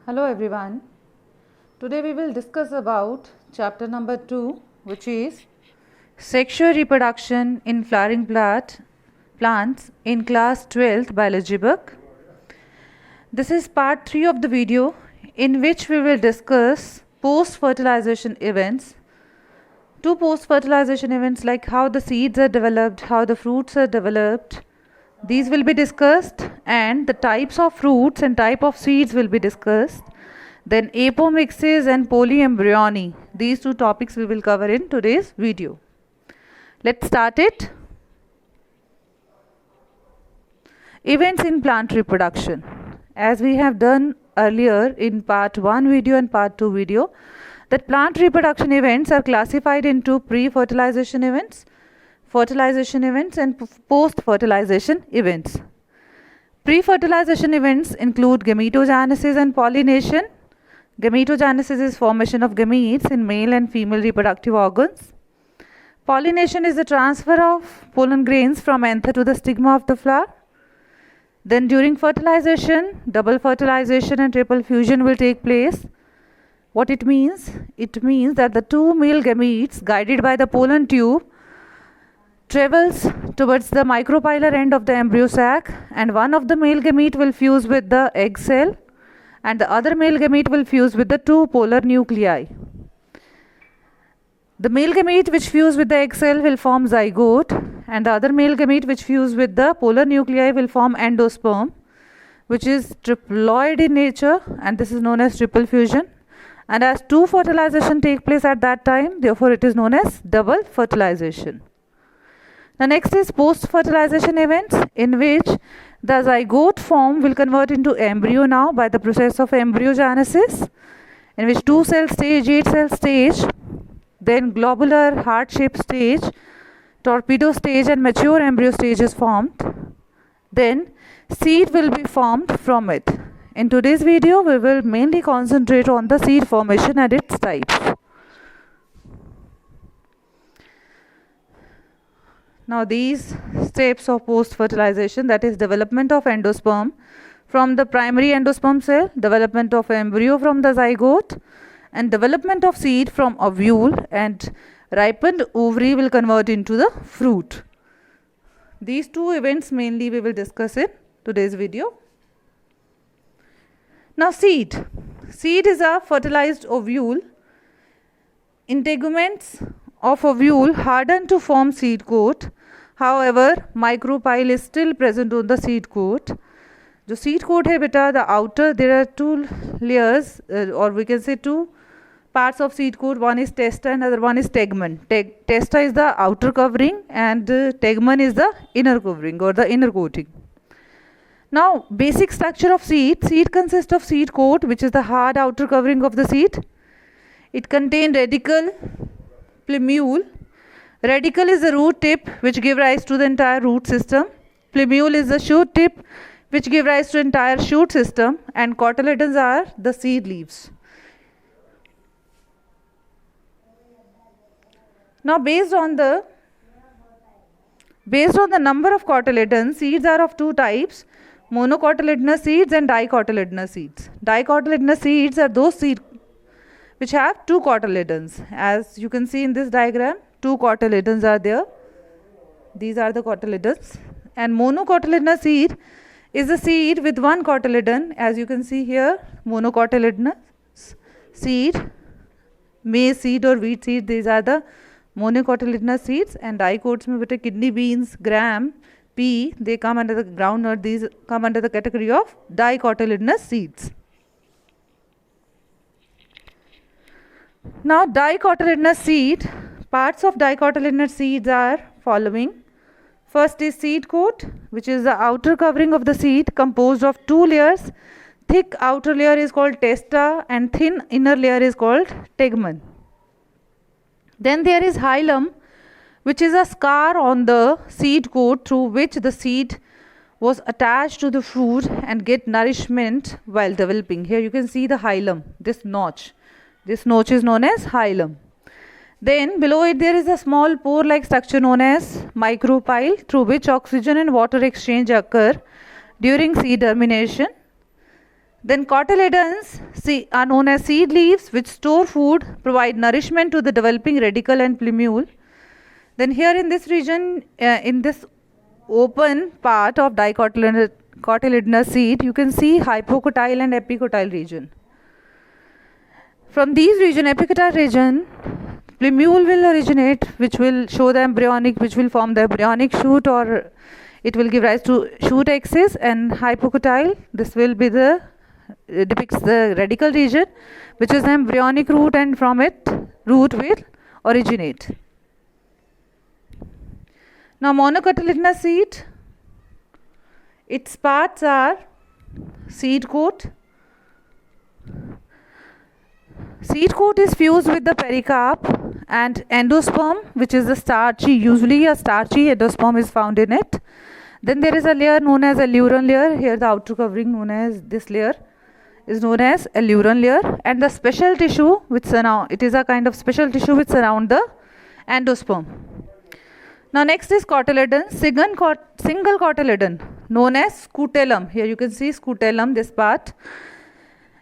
Hello everyone. Today we will discuss about chapter number 2, which is sexual reproduction in flowering plants in class 12th biology book. This is part 3 of the video in which we will discuss post-fertilization events. Two post-fertilization events like how the seeds are developed, how the fruits are developed. These will be discussed, and the types of fruits and type of seeds will be discussed. Then apomixis and polyembryony. These two topics we will cover in today's video. Let's start it. Events in plant reproduction. As we have done earlier in part 1 video and part 2 video, that plant reproduction events are classified into pre-fertilization events, fertilization events and post-fertilization events. Pre-fertilization events include gametogenesis and pollination. Gametogenesis is formation of gametes in male and female reproductive organs. Pollination is the transfer of pollen grains from anther to the stigma of the flower. Then during fertilization, double fertilization and triple fusion will take place. What it means? It means that the two male gametes guided by the pollen tube travels towards the micropylar end of the embryo sac, and one of the male gamete will fuse with the egg cell and the other male gamete will fuse with the two polar nuclei. The male gamete which fuse with the egg cell will form zygote, and the other male gamete which fuse with the polar nuclei will form endosperm, which is triploid in nature, and this is known as triple fusion. And as two fertilization take place at that time, therefore it is known as double fertilization. The next is post-fertilization events, in which the zygote form will convert into embryo now by the process of embryogenesis, in which 2-cell stage, 8-cell stage, then globular heart-shaped stage, torpedo stage and mature embryo stage is formed. Then seed will be formed from it. In today's video, we will mainly concentrate on the seed formation and its types. Now these steps of post-fertilization, that is development of endosperm from the primary endosperm cell, development of embryo from the zygote, and development of seed from ovule, and ripened ovary will convert into the fruit. These two events mainly we will discuss in today's video. Now seed. Seed is a fertilized ovule. Integuments of ovule harden to form seed coat. However, micropyle is still present on the seed coat. जो seed coat है बेटा, the outer, there are two layers or we can say two parts of seed coat. One is testa and other one is tegmen. Testa is the outer covering and tegmen is the inner covering or the inner coating. Now basic structure of seed. Seed consists of seed coat, which is the hard outer covering of the seed. It contains radicle, plumule. Radicle is the root tip which give rise to the entire root system. Plumule is the shoot tip which give rise to entire shoot system, and cotyledons are the seed leaves. Now based on the number of cotyledons, seeds are of two types: monocotyledonous seeds and dicotyledonous seeds. Dicotyledonous seeds are those seeds which have two cotyledons. As you can see in this diagram, two cotyledons are there. These are the cotyledons. And monocotyledonous seed is a seed with one cotyledon. As you can see here, monocotyledonous seed, maize seed or wheat seed, these are the monocotyledonous seeds. And dicots mein beta kidney beans, gram, pea, they come under the groundnut. These come under the category of dicotyledonous seeds. Now dicotyledonous seed, parts of dicotyledonous seeds are following. First is seed coat, which is the outer covering of the seed composed of two layers. Thick outer layer is called testa and thin inner layer is called tegmen. Then there is hilum, which is a scar on the seed coat through which the seed was attached to the fruit and get nourishment while developing. Here you can see the hilum, this notch. This notch is known as hilum. Then below it there is a small pore-like structure known as micropyle, through which oxygen and water exchange occur during seed germination. Then cotyledons are known as seed leaves which store food, provide nourishment to the developing radicle and plumule. Then here in this region, in this open part of dicotyledonous seed, you can see hypocotyle and epicotyle region. From these region, epicotyle region, plumule will originate, which will show the embryonic, which will form the embryonic shoot, or it will give rise to shoot axis. And hypocotyle, this will be the depicts the radical region, which is the embryonic root, and from it root will originate. Now monocotyledonous seed, its parts are seed coat. Seed coat is fused with the pericarp and endosperm, which is the starchy, usually a starchy endosperm is found in it. Then there is a layer known as alluron layer. Here the outer covering known as this layer is known as alluron layer, and the special tissue which surround, it is a kind of special tissue which surround the endosperm. Now next is cotyledon, single cotyledon known as scutellum. Here you can see scutellum, this part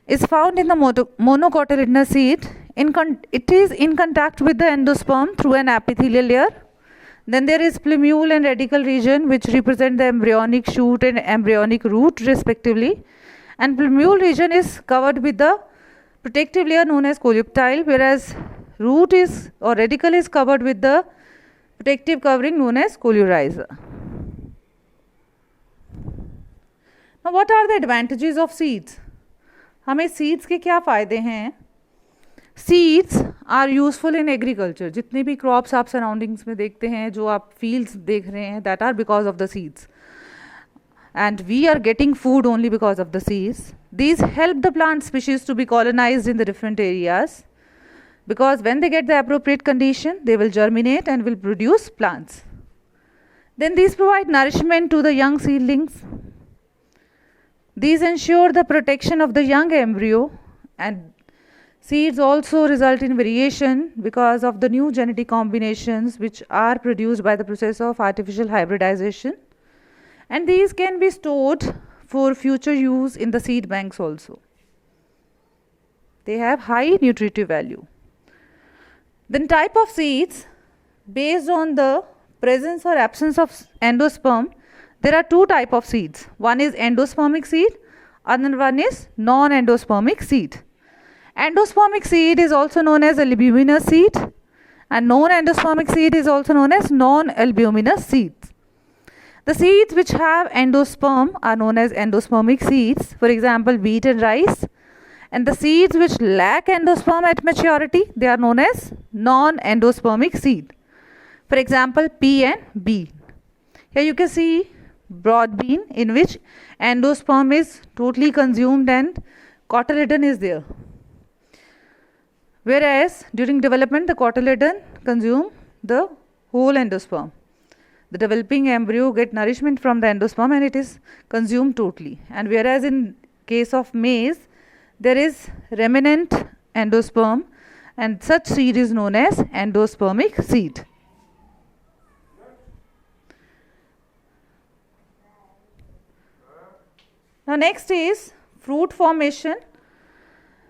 is found in the monocotyledonous seed. It is in contact with the endosperm through an epithelial layer. Then there is plumule and radical region which represent the embryonic shoot and embryonic root respectively. And plumule region is covered with the protective layer known as coleoptile, whereas root is or radicle is covered with the protective covering known as coleorhiza. Now what are the advantages of seeds? हमें seeds के क्या फ़ायदे हैं? Seeds are useful in agriculture. जितने भी crops आप surroundings में देखते हैं, जो आप fields देख रहे हैं, that are because of the seeds. And we are getting food only because of the seeds. These help the plant species to be colonized in the different areas, because when they get the appropriate condition, they will germinate and will produce plants. Then these provide nourishment to the young seedlings. These ensure the protection of the young embryo, and seeds also result in variation because of the new genetic combinations which are produced by the process of artificial hybridization, and these can be stored for future use in the seed banks also. They have high nutritive value. Then type of seeds, based on the presence or absence of endosperm, there are two types of seeds. One is endospermic seed, another one is non-endospermic seed. Endospermic seed is also known as albuminous seed, and non-endospermic seed is also known as non-albuminous seeds. The seeds which have endosperm are known as endospermic seeds, for example wheat and rice. And the seeds which lack endosperm at maturity, they are known as non-endospermic seed. For example, pea and bean. Here you can see broad bean in which endosperm is totally consumed and cotyledon is there. Whereas during development, the cotyledon consume the whole endosperm. The developing embryo get nourishment from the endosperm and it is consumed totally. And whereas in case of maize, there is remnant endosperm, and such seed is known as endospermic seed. Now next is fruit formation.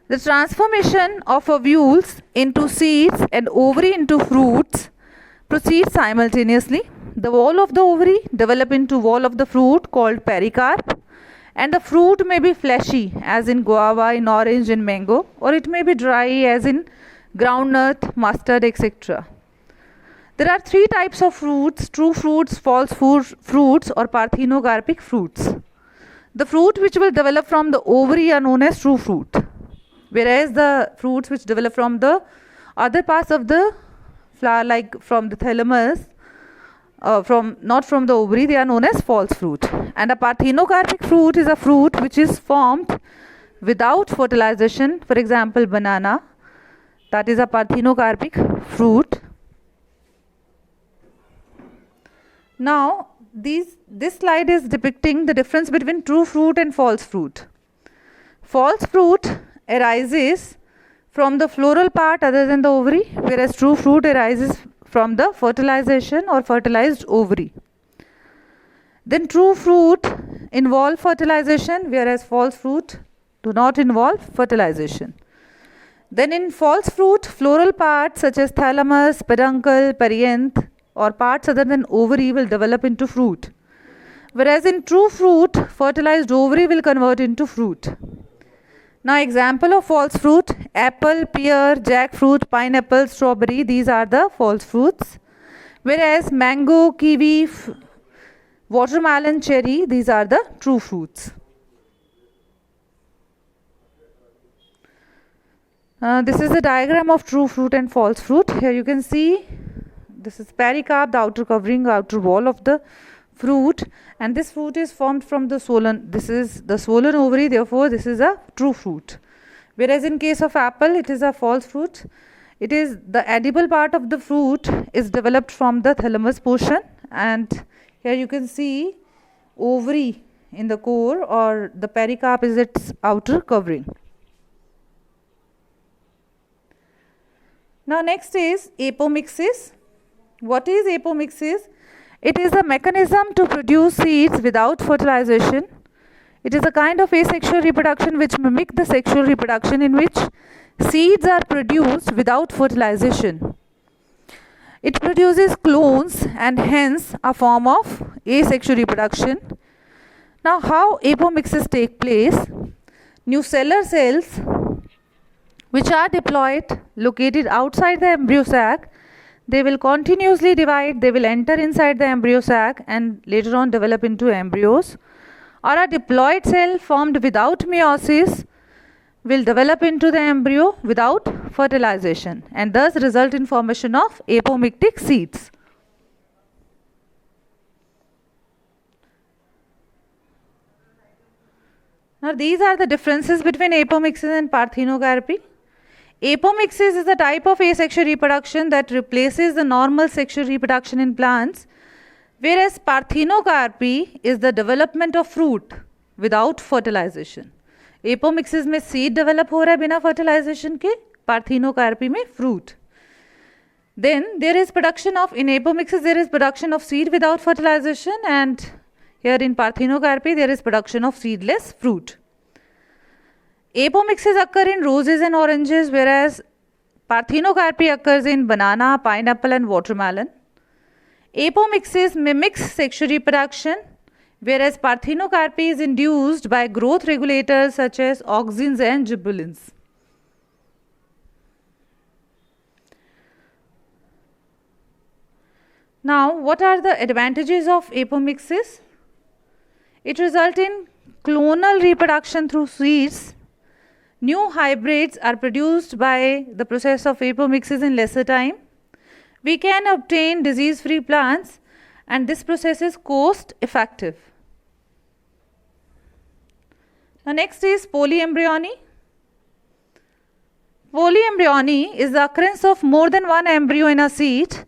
The transformation of ovules into seeds and ovary into fruits proceeds simultaneously. The wall of the ovary develop into wall of the fruit called pericarp, and the fruit may be fleshy as in guava, in orange, in mango, or it may be dry as in groundnut, mustard, etc. There are three types of fruits: true fruits, false fruits, or parthenocarpic fruits. The fruit which will develop from the ovary are known as true fruit, whereas the fruits which develop from the other parts of the flower, like from the thalamus, not from the ovary, they are known as false fruit. And a parthenocarpic fruit is a fruit which is formed without fertilization. For example, banana, that is a parthenocarpic fruit. Now this slide is depicting the difference between true fruit and false fruit. False fruit arises from the floral part other than the ovary, whereas true fruit arises from the fertilization or fertilized ovary. Then true fruit involve fertilization, whereas false fruit do not involve fertilization. Then in false fruit, floral parts such as thalamus, peduncle, perianth or parts other than ovary will develop into fruit. Whereas in true fruit, fertilized ovary will convert into fruit. Now example of false fruit, apple, pear, jackfruit, pineapple, strawberry, these are the false fruits. Whereas mango, kiwi, watermelon, cherry, these are the true fruits. This is the diagram of true fruit and false fruit. Here you can see this is pericarp, the outer covering, outer wall of the fruit, and this fruit is formed from the swollen. This is the swollen ovary, therefore this is a true fruit. Whereas in case of apple, it is a false fruit. It is the edible part of the fruit is developed from the thalamus portion, and here you can see ovary in the core, or the pericarp is its outer covering. Now next is apomixis. What is apomixis? It is a mechanism to produce seeds without fertilization. It is a kind of asexual reproduction which mimic the sexual reproduction in which seeds are produced without fertilization. It produces clones and hence a form of asexual reproduction. Now how apomixis take place? Nucellar cells which are diploid located outside the embryo sac, they will continuously divide, they will enter inside the embryo sac and later on develop into embryos. Or a diploid cell formed without meiosis will develop into the embryo without fertilization and thus result in formation of apomictic seeds. Now these are the differences between apomixis and parthenocarpy. Apomixis is a type of asexual reproduction that replaces the normal sexual reproduction in plants, whereas parthenocarpy is the development of fruit without fertilization. Apomixis में seed develop हो रहा है बिना fertilization के, parthenocarpy में fruit. Then there is production of, in apomixis there is production of seed without fertilization, and here in parthenocarpy there is production of seedless fruit. Apomixis occur in roses and oranges, whereas parthenocarpy occurs in banana, pineapple and watermelon. Apomixis mimics sexual reproduction, whereas parthenocarpy is induced by growth regulators such as auxins and gibberellins. Now, what are the advantages of apomixis? It results in clonal reproduction through seeds. New hybrids are produced by the process of apomixis in lesser time. We can obtain disease-free plants, and this process is cost effective. Now next is polyembryony. Polyembryony is the occurrence of more than one embryo in a seed.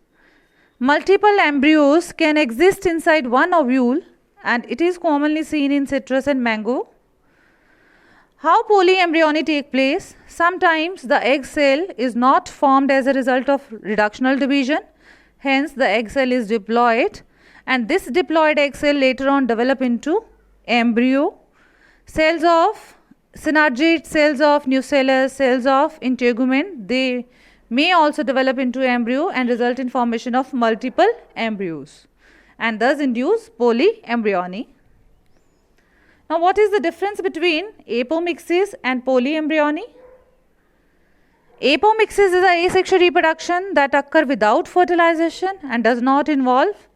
Multiple embryos can exist inside one ovule, and it is commonly seen in citrus and mango. How polyembryony take place? Sometimes the egg cell is not formed as a result of reductional division, hence the egg cell is diploid, and this diploid egg cell later on develop into embryo. Cells of synergid, cells of nucellus, cells of integument, they may also develop into embryo and result in formation of multiple embryos and thus induce polyembryony. Now what is the difference between apomixis and polyembryony? Apomixis is an asexual reproduction that occurs without fertilization and does not involve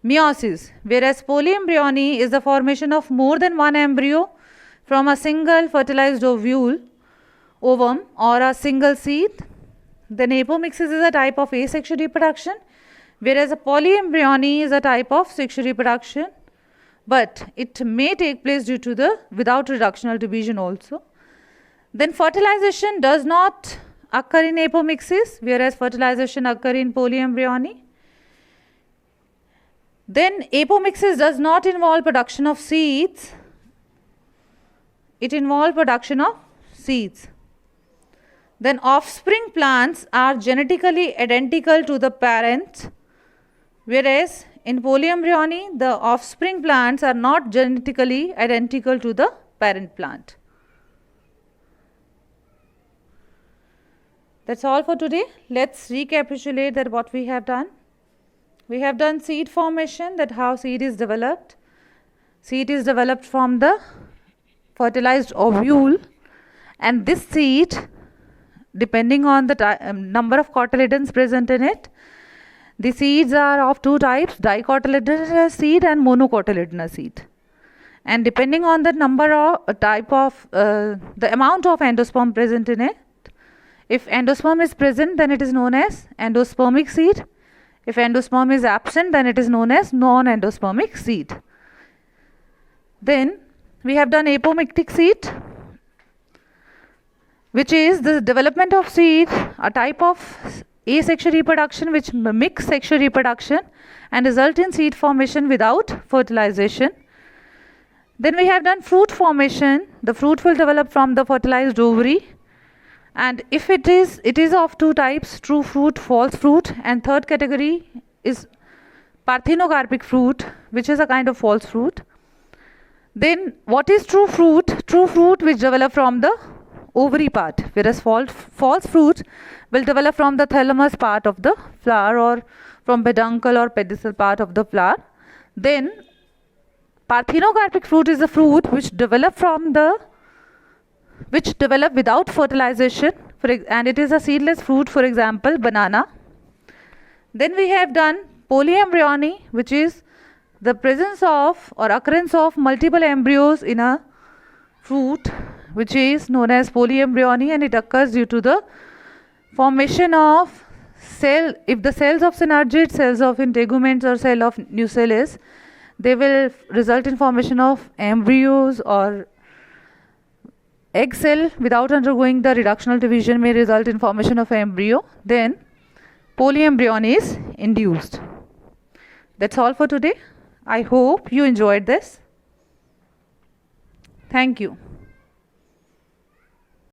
meiosis, whereas polyembryony is the formation of more than one embryo from a single fertilized ovum or a single seed. Then apomixis is a type of asexual reproduction, whereas a polyembryony is a type of sexual reproduction, but it may take place due to the without reductional division also. Then fertilization does not occur in apomixis, whereas fertilization occur in polyembryony. Then apomixis does not involve production of seeds, it involves production of seeds. Then offspring plants are genetically identical to the parent, whereas in polyembryony the offspring plants are not genetically identical to the parent plant. That's all for today. Let's recapitulate that what we have done. We have done seed formation, that how seed is developed. Seed is developed from the fertilized ovule, and this seed, depending on the number of cotyledons present in it, the seeds are of two types, dicotyledonous seed and monocotyledonous seed. And depending on the number of type of the amount of endosperm present in it, if endosperm is present, then it is known as endospermic seed. If endosperm is absent, then it is known as non-endospermic seed. Then we have done apomictic seed, which is the development of seed, a type of asexual reproduction which mimics sexual reproduction and result in seed formation without fertilization. Then we have done fruit formation. The fruit will develop from the fertilized ovary, and if it is of two types, true fruit, false fruit, and third category is parthenocarpic fruit, which is a kind of false fruit. Then what is true fruit? True fruit which develop from the ovary part, whereas false fruit will develop from the thalamus part of the flower or from peduncle or pedicel part of the flower. Then parthenocarpic fruit is a fruit which develop without fertilization, and it is a seedless fruit, for example banana. Then we have done polyembryony, which is the presence of or occurrence of multiple embryos in a fruit, which is known as polyembryony, and it occurs due to the formation of cell. If the cells of synergids, cells of integuments or cell of nucellus, they will result in formation of embryos, or egg cell without undergoing the reductional division may result in formation of embryo. Then polyembryony is induced. That's all for today. I hope you enjoyed this. Thank you.